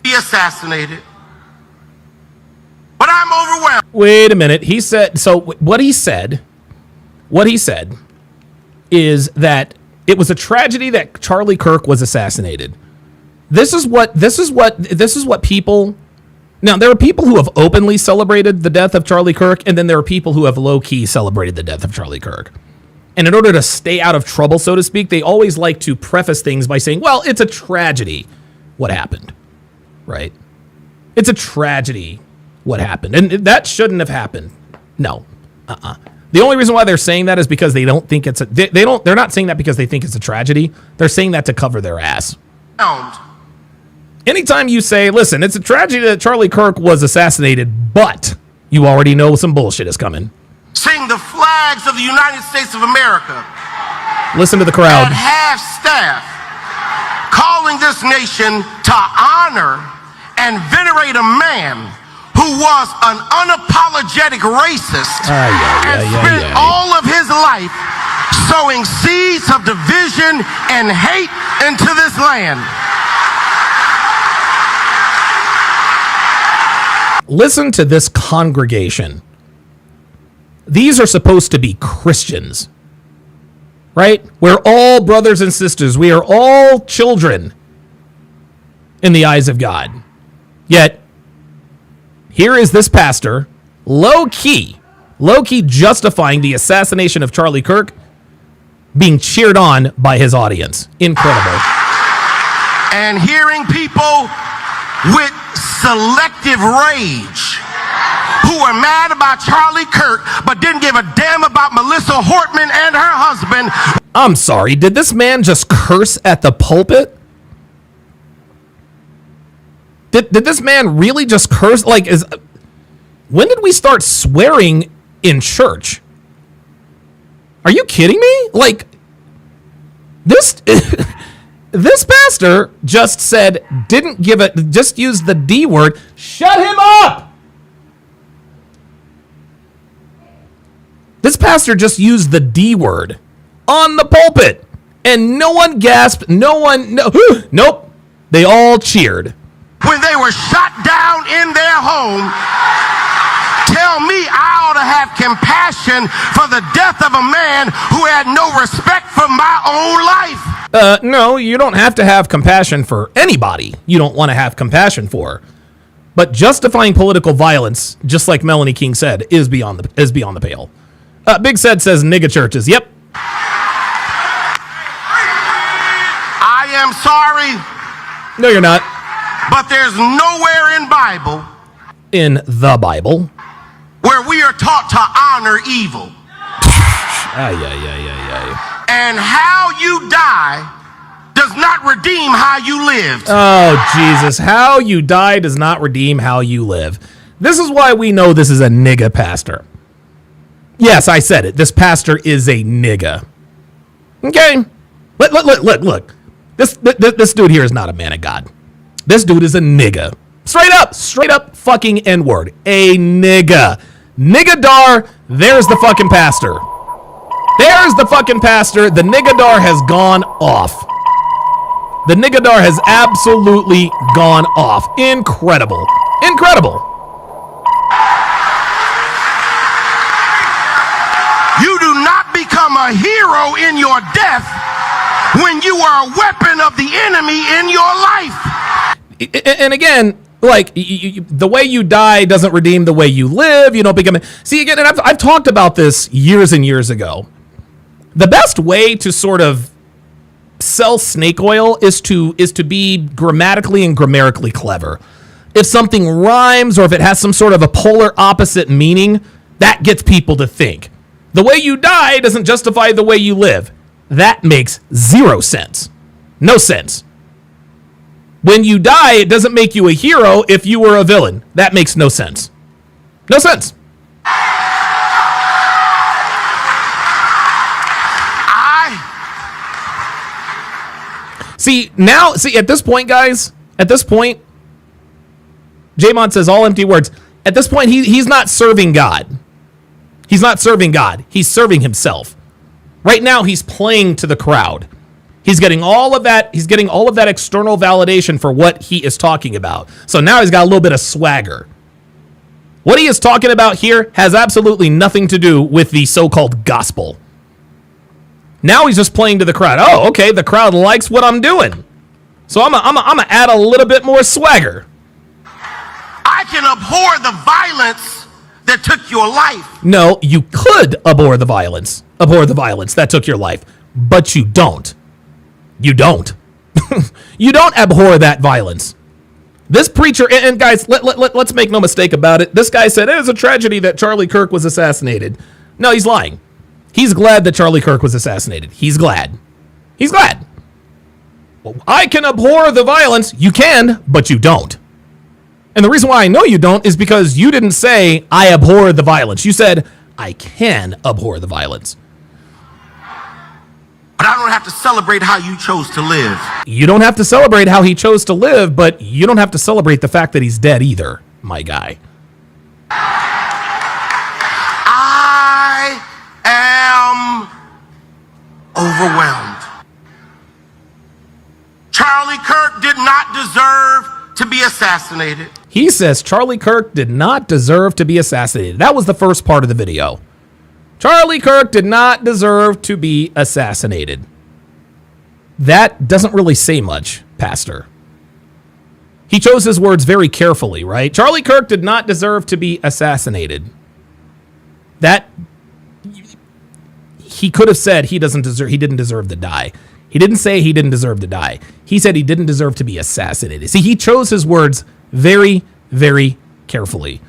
be assassinated. But I'm overwhelmed. Wait a minute. He said, so what he said is that it was a tragedy that Charlie Kirk was assassinated. This is what people, now there are people who have openly celebrated the death of Charlie Kirk, and then there are people who have low-key celebrated the death of Charlie Kirk. And in order to stay out of trouble, so to speak, they always like to preface things by saying, well, it's a tragedy what happened, right? It's a tragedy what happened. And that shouldn't have happened. No. The only reason why they're saying that is because they don't think it's they're not saying that because they think it's a tragedy. They're saying that to cover their ass. Anytime you say, listen, it's a tragedy that Charlie Kirk was assassinated, but you already know some bullshit is coming. Sing the flags of the United States of America. Listen to the crowd. At half staff, calling this nation to honor and venerate a man who was an unapologetic racist and spent all of his life sowing seeds of division and hate into this land. Listen to this congregation. These are supposed to be Christians, right? We're all brothers and sisters. We are all children in the eyes of God. Yet, here is this pastor, low-key justifying the assassination of Charlie Kirk, being cheered on by his audience. Incredible. And hearing people with selective rage who were mad about Charlie Kirk but didn't give a damn about Melissa Hortman and her husband. I'm sorry, did this man just curse at the pulpit? Did this man really just curse? Like, when did we start swearing in church? Are you kidding me? Like, this this pastor just said, just used the D word. Shut him up! This pastor just used the D word on the pulpit, and no one gasped. Nope. They all cheered. When they were shot down in their home, tell me I ought to have compassion for the death of a man who had no respect for my own life. No, you don't have to have compassion for anybody you don't want to have compassion for. But justifying political violence, just like Melanie King said, is beyond the pale. Big Said says nigga churches. Yep. I am sorry. No, you're not. But there's nowhere in the Bible where we are taught to honor evil. And how you die does not redeem how you lived. Oh, Jesus. How you die does not redeem how you live. This is why we know this is a nigga pastor. Yes, I said it. This pastor is a nigga. Okay? Look. This dude here is not a man of God. This dude is a nigga. Straight up fucking N-word. A nigga. Niggadar, there's the fucking pastor. There's the fucking pastor. The niggadar has gone off. The niggadar has absolutely gone off. Incredible. You do not become a hero in your death when you are a weapon of the enemy in your life. And again, like, the way you die doesn't redeem the way you live. You don't become... See, again, and I've talked about this years and years ago. The best way to sort of sell snake oil is to be grammatically and grammatically clever. If something rhymes or if it has some sort of a polar opposite meaning, that gets people to think. The way you die doesn't justify the way you live. That makes zero sense. No sense. When you die, it doesn't make you a hero if you were a villain. That makes no sense. No sense. See, at this point, guys, J-Mon says all empty words. At this point, he's not serving God. He's not serving God. He's serving himself. Right now, he's playing to the crowd. He's getting all of that. He's getting all of that external validation for what he is talking about. So now he's got a little bit of swagger. What he is talking about here has absolutely nothing to do with the so-called gospel. Now he's just playing to the crowd. Oh, okay, the crowd likes what I'm doing. So I'm gonna add a little bit more swagger. I can abhor the violence that took your life. No, you could abhor the violence that took your life, but you don't. You don't. You don't abhor that violence. This preacher, and guys, let's make no mistake about it. This guy said it was a tragedy that Charlie Kirk was assassinated. No, he's lying. He's glad that Charlie Kirk was assassinated. He's glad. He's glad. Well, I can abhor the violence. You can, but you don't. And the reason why I know you don't is because you didn't say, I abhor the violence. You said, I can abhor the violence. But I don't have to celebrate how you chose to live. You don't have to celebrate how he chose to live, but you don't have to celebrate the fact that he's dead either, my guy. I am overwhelmed. Charlie Kirk did not deserve to be assassinated. He says Charlie Kirk did not deserve to be assassinated. That was the first part of the video. Charlie Kirk did not deserve to be assassinated. That doesn't really say much, Pastor. He chose his words very carefully, right? Charlie Kirk did not deserve to be assassinated. That he could have said he didn't deserve to die. He didn't say he didn't deserve to die. He said he didn't deserve to be assassinated. See, he chose his words very, very carefully.